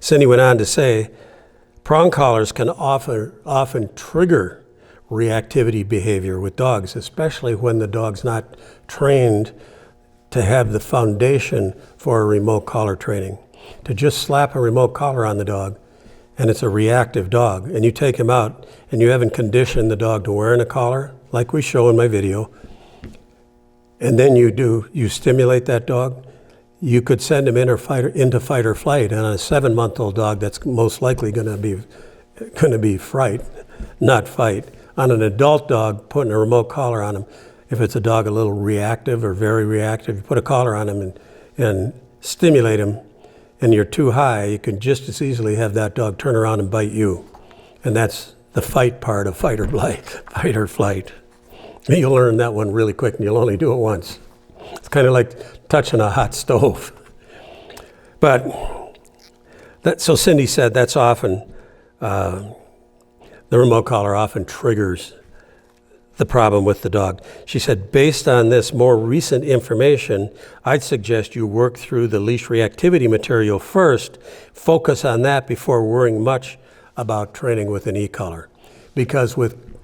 Cindy went on to say, prong collars can often trigger reactivity behavior with dogs, especially when the dog's not trained to have the foundation for a remote collar training. To just slap a remote collar on the dog, and it's a reactive dog, and you take him out and you haven't conditioned the dog to wearing a collar, like we show in my video, and then you stimulate that dog, you could send him into fight or flight. And on a 7-month-old dog, that's most likely going to be fright, not fight. On an adult dog, putting a remote collar on him, if it's a dog a little reactive or very reactive, you put a collar on him and stimulate him, and you're too high, you can just as easily have that dog turn around and bite you. And that's the fight part of fight or flight. You'll learn that one really quick, and you'll only do it once. It's kind of like touching a hot stove. So Cindy said that's often, the remote collar often triggers the problem with the dog. She said, based on this more recent information, I'd suggest you work through the leash reactivity material first, focus on that before worrying much about training with an e-collar. Because with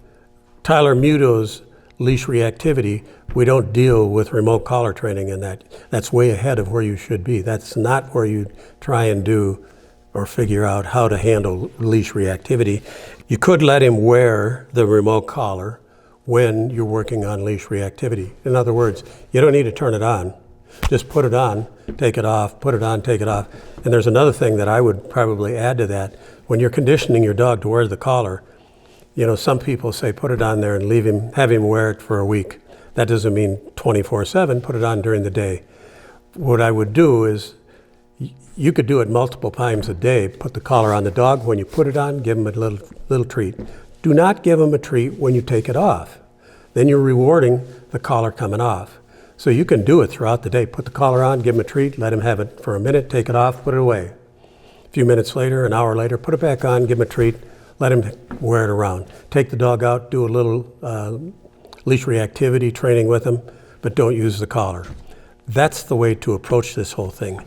Tyler Muto's leash reactivity, we don't deal with remote collar training in that. That's way ahead of where you should be. That's not where you try and do or figure out how to handle leash reactivity. You could let him wear the remote collar when you're working on leash reactivity. In other words, you don't need to turn it on. Just put it on, take it off, put it on, take it off. And there's another thing that I would probably add to that. When you're conditioning your dog to wear the collar, some people say put it on there and have him wear it for a week. That doesn't mean 24/7, put it on during the day. What I would do is, you could do it multiple times a day. Put the collar on the dog. When you put it on, give him a little treat. Do not give him a treat when you take it off. Then you're rewarding the collar coming off. So you can do it throughout the day. Put the collar on, give him a treat, let him have it for a minute, take it off, put it away. A few minutes later, an hour later, put it back on, give him a treat, let him wear it around. Take the dog out, do a little leash reactivity training with him, but don't use the collar. That's the way to approach this whole thing.